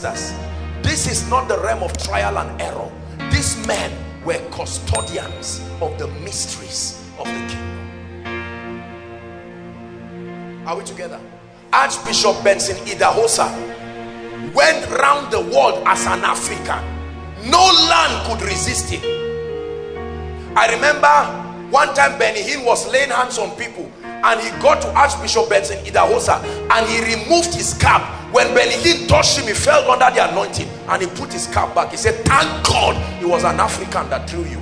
sisters, this is not the realm of trial and error. These men were custodians of the mysteries of the kingdom. Are we together? Archbishop Benson Idahosa went round the world as an African. No land could resist him. I remember one time Hinn was laying hands on people, and he got to Archbishop Benson Idahosa and he removed his cap. When Hinn touched him, he fell under the anointing and he put his cap back. He said, thank God it was an African that drew you.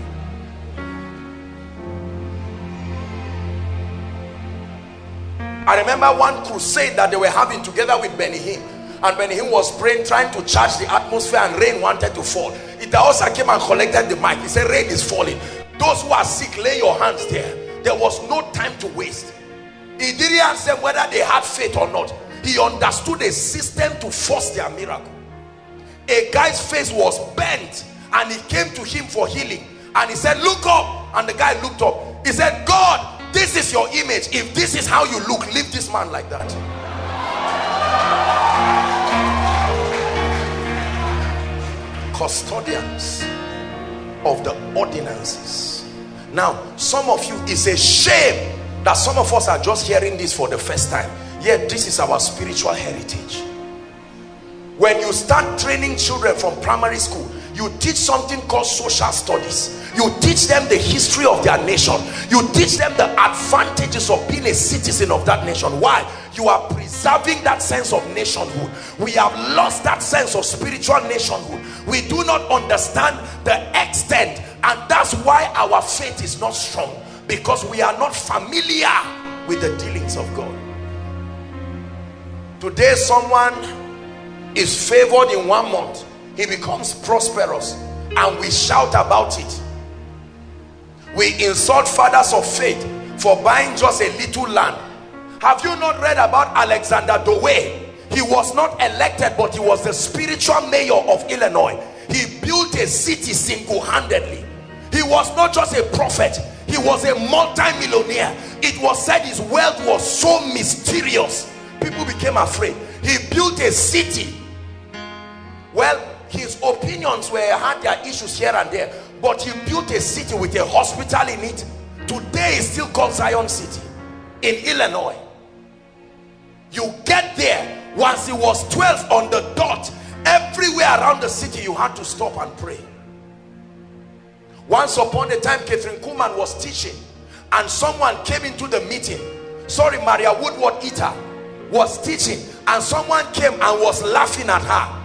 I remember one crusade that they were having together with Hinn, and Hinn was praying, trying to charge the atmosphere, and rain wanted to fall. Idahosa came and collected the mic. He said, rain is falling. Those who are sick, lay your hands there. There was no time to waste. He didn't ask them whether they had faith or not. He understood a system to force their miracle. A guy's face was bent and he came to him for healing, and he said, look up. And the guy looked up. He said, God, this is your image. If this is how you look, leave this man like that. Custodians of the ordinances. Now, some of you, it's a shame that some of us are just hearing this for the first time. Yet this is our spiritual heritage. When you start training children from primary school, you teach something called social studies. You teach them the history of their nation. You teach them the advantages of being a citizen of that nation. Why? You are preserving that sense of nationhood. We have lost that sense of spiritual nationhood. We do not understand the extent, and that's why our faith is not strong, because we are not familiar with the dealings of God. Today someone is favored in 1 month, he becomes prosperous, and we shout about it. We insult fathers of faith for buying just a little land. Have you not read about Alexander Dewey? He was not elected, but he was the spiritual mayor of Illinois. He built a city single-handedly. He was not just a prophet, he was a multi-millionaire. It was said his wealth was so mysterious, people became afraid. He built a city. Well, his opinions had their issues here and there, but he built a city with a hospital in it. Today it's still called Zion City in Illinois. You get there, once it was 12 on the dot, everywhere around the city you had to stop and pray. Once upon a time, Catherine Kuhlman was teaching, and someone came into the meeting. Maria Woodward Eater was teaching, and someone came and was laughing at her.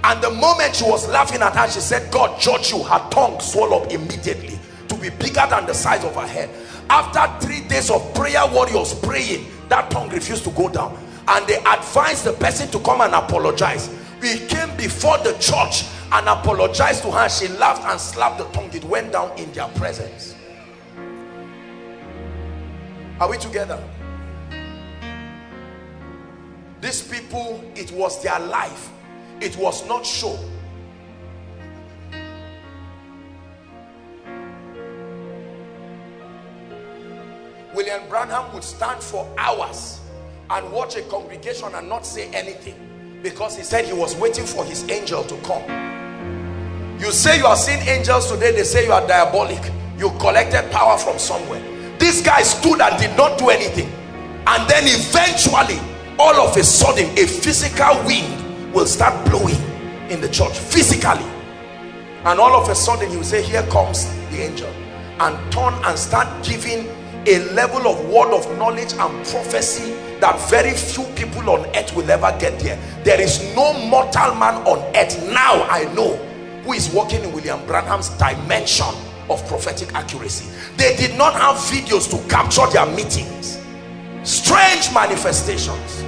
And the moment she was laughing at her, she said, God judge you. Her tongue swelled up immediately to be bigger than the size of her head. After 3 days of prayer warriors praying, that tongue refused to go down, and they advised the person to come and apologize. We came before the church and apologized to her. She laughed and slapped the tongue. It went down in their presence. Are we together? These people, it was their life. It was not show. William Branham would stand for hours and watch a congregation and not say anything, because he said he was waiting for his angel to come. You say you are seeing angels today, they say you are diabolic. You collected power from somewhere. This guy stood and did not do anything, and then eventually, all of a sudden, a physical wind will start blowing in the church, physically, and all of a sudden he will say, here comes the angel, and turn and start giving a level of word of knowledge and prophecy that very few people on earth will ever get there. There is no mortal man on earth now I know who is working in William Branham's dimension of prophetic accuracy. They did not have videos to capture their meetings. Strange manifestations.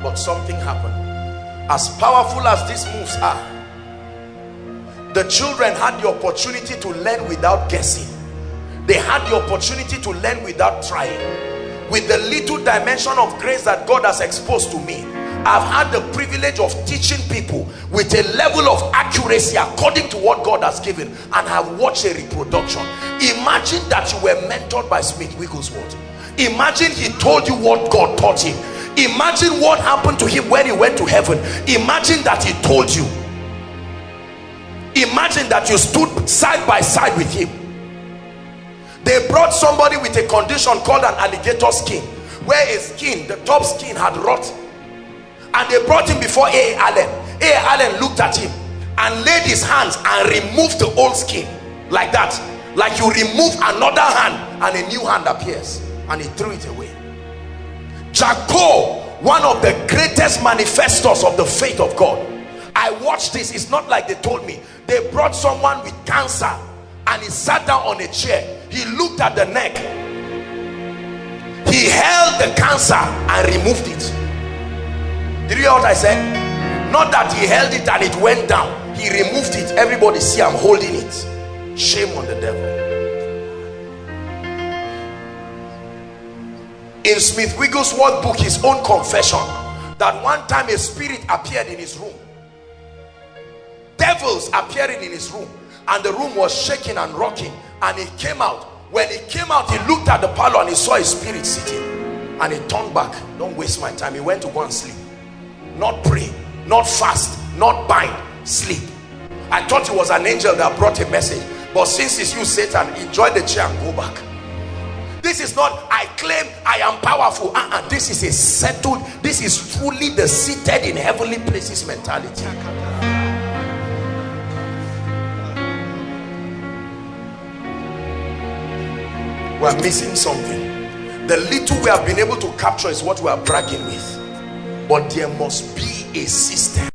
But something happened. As powerful as these moves are, the children had the opportunity to learn without guessing. They had the opportunity to learn without trying. With the little dimension of grace that God has exposed to me, I've had the privilege of teaching people with a level of accuracy according to what God has given, and have watched a reproduction. Imagine that you were mentored by Smith Wigglesworth. Imagine he told you what God taught him. Imagine what happened to him when he went to heaven. Imagine that he told you. Imagine that you stood side by side with him. They brought somebody with a condition called an alligator skin, where his skin, the top skin, had rot, and they brought him before A. Allen. A. Allen looked at him and laid his hands and removed the old skin, like that, like you remove another hand and a new hand appears, and he threw it away. Jacob, one of the greatest manifestors of the faith of God. I watched this. It's not like they told me. They brought someone with cancer and he sat down on a chair. He looked at the neck. He held the cancer and removed it. Did you hear what I said? Not that he held it and it went down. He removed it. Everybody see, I'm holding it. Shame on the devil. In Smith Wigglesworth's book, his own confession, that one time a spirit appeared in his room. Devils appearing in his room, and the room was shaking and rocking, and he came out. When he came out, he looked at the parlor and he saw a spirit sitting, and he turned back. Don't waste my time. He went to go and sleep. Not pray, not fast, not bind, sleep. I thought it was an angel that brought a message, but since it's you, Satan, enjoy the chair and go back. This is not, I claim I am powerful. This is a settled, this is truly the seated in heavenly places mentality. We are missing something. The little we have been able to capture is what we are bragging with, but there must be a system.